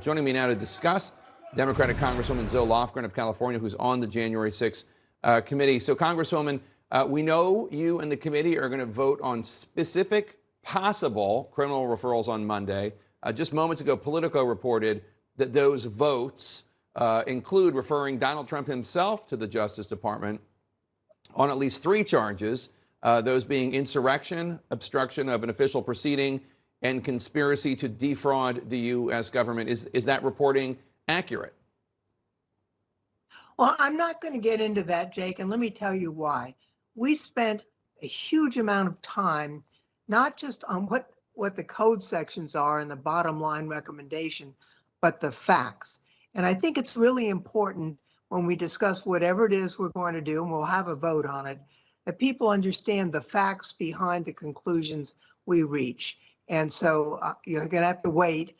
Joining me now to discuss, Democratic Congresswoman Zoe Lofgren of California, who's on the January 6th committee. So, Congresswoman, we know you and the committee are going to vote on specific possible criminal referrals on Monday. Just moments ago, Politico reported that those votes include referring Donald Trump himself to the Justice Department on at least 3 charges, those being insurrection, obstruction of an official proceeding, and conspiracy to defraud the U.S. government. Is that reporting accurate? Well, I'm not going to get into that, Jake, and let me tell you why. We spent a huge amount of time, not just on what the code sections are and the bottom line recommendation, but the facts. And I think it's really important when we discuss whatever it is we're going to do, and we'll have a vote on it, that people understand the facts behind the conclusions we reach. And so you're going to have to wait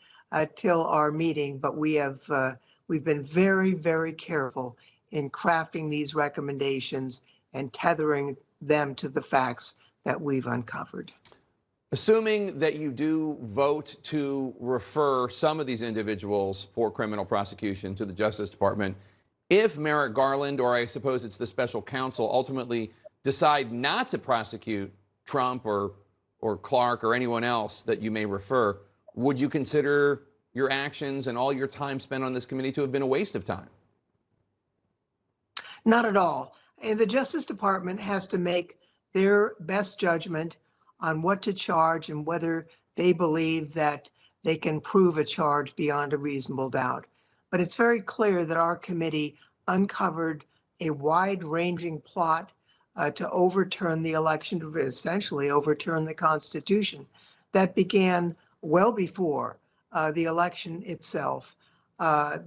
till our meeting, but we've been very, very careful in crafting these recommendations and tethering them to the facts that we've uncovered. Assuming that you do vote to refer some of these individuals for criminal prosecution to the Justice Department, if Merrick Garland, or I suppose it's the special counsel, ultimately decide not to prosecute Trump or Clark or anyone else that you may refer, would you consider your actions and all your time spent on this committee to have been a waste of time? Not at all. And the Justice Department has to make their best judgment on what to charge and whether they believe that they can prove a charge beyond a reasonable doubt. But it's very clear that our committee uncovered a wide-ranging plot to overturn the election, to essentially overturn the Constitution that began well before the election itself. I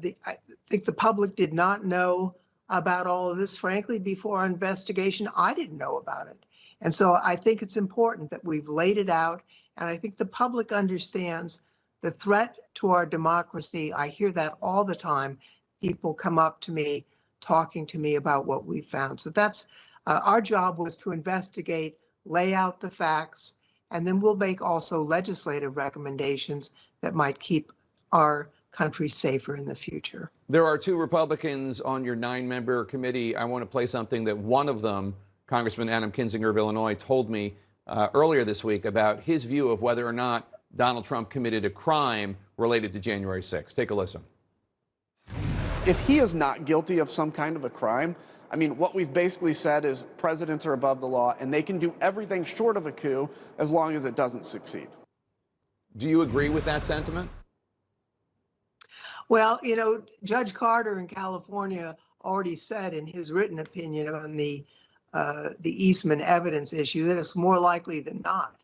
think the public did not know about all of this. Frankly, before our investigation, I didn't know about it. And so I think it's important that we've laid it out, and I think the public understands the threat to our democracy. I hear that all the time. People come up to me talking to me about what we found. So that's our job, was to investigate, lay out the facts, and then we'll make also legislative recommendations that might keep our country safer in the future. There are 2 Republicans on your 9-member committee. I want to play something that one of them, Congressman Adam Kinzinger of Illinois, told me earlier this week about his view of whether or not Donald Trump committed a crime related to January 6th. Take a listen. If he is not guilty of some kind of a crime, I mean, what we've basically said is presidents are above the law and they can do everything short of a coup as long as it doesn't succeed. Do you agree with that sentiment? Well, you know, Judge Carter in California already said in his written opinion on the Eastman evidence issue that it's more likely than not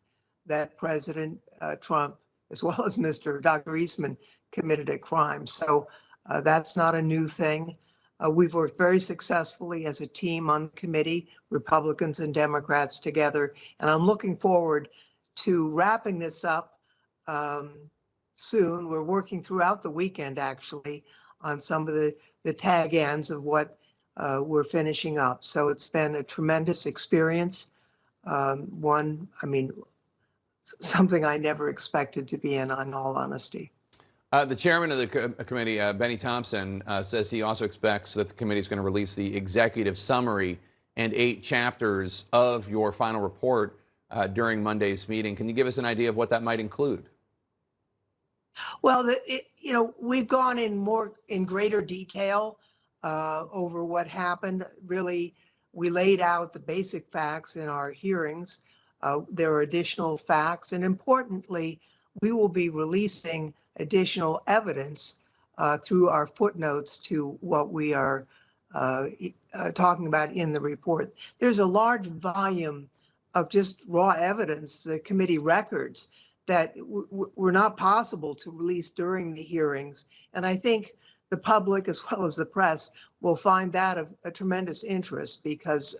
that President Trump, as well as Dr. Eastman, committed a crime. So that's not a new thing. We've worked very successfully as a team on the committee, Republicans and Democrats together, and I'm looking forward to wrapping this up soon. We're working throughout the weekend, actually, on some of the tag ends of what we're finishing up. So it's been a tremendous experience. Something I never expected to be in all honesty. The chairman of the committee, Benny Thompson, says he also expects that the committee is going to release the executive summary and 8 chapters of your final report during Monday's meeting. Can you give us an idea of what that might include? Well, we've gone in greater detail over what happened. Really, we laid out the basic facts in our hearings. There are additional facts, and importantly, we will be releasing additional evidence through our footnotes to what we are talking about in the report. There's a large volume of just raw evidence, the committee records, that were not possible to release during the hearings. And I think the public, as well as the press, will find that of a tremendous interest, because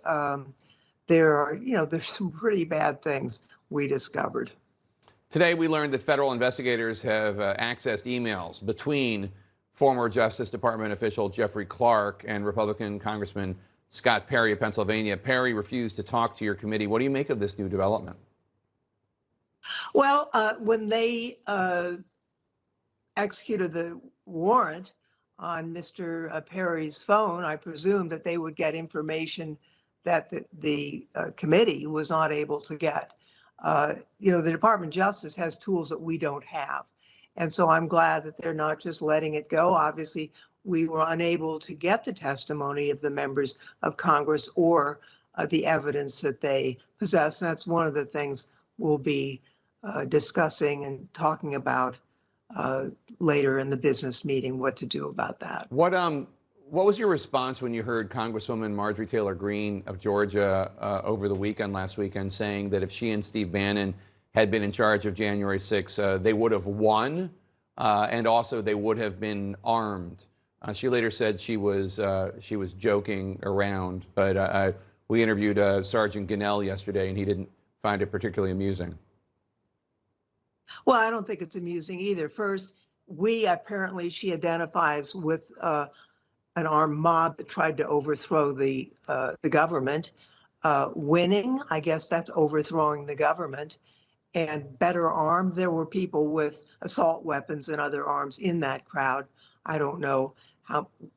there's some pretty bad things we discovered. Today, we learned that federal investigators have accessed emails between former Justice Department official Jeffrey Clark and Republican Congressman Scott Perry of Pennsylvania. Perry refused to talk to your committee. What do you make of this new development? Well, when they executed the warrant on Mr. Perry's phone, I presume that they would get information that the committee was not able to get. The Department of Justice has tools that we don't have. And so I'm glad that they're not just letting it go. Obviously, we were unable to get the testimony of the members of Congress or the evidence that they possess. And that's one of the things we'll be discussing and talking about later in the business meeting, what to do about that. What was your response when you heard Congresswoman Marjorie Taylor Greene of Georgia over the weekend, last weekend, saying that if she and Steve Bannon had been in charge of January 6th, they would have won, and also they would have been armed? She later said she was joking around, but we interviewed Sergeant Gonell yesterday, and he didn't find it particularly amusing. Well, I don't think it's amusing either. First, she identifies with an armed mob that tried to overthrow the government. Winning, I guess that's overthrowing the government. And better armed, there were people with assault weapons and other arms in that crowd. I don't know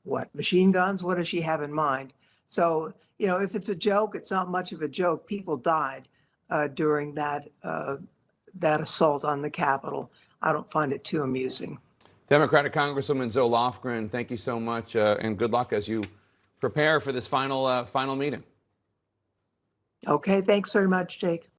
what machine guns, what does she have in mind? So, if it's a joke, it's not much of a joke. People died during that assault on the Capitol. I don't find it too amusing. Democratic Congresswoman Zoe Lofgren, thank you so much, and good luck as you prepare for this final meeting. Okay, thanks very much, Jake.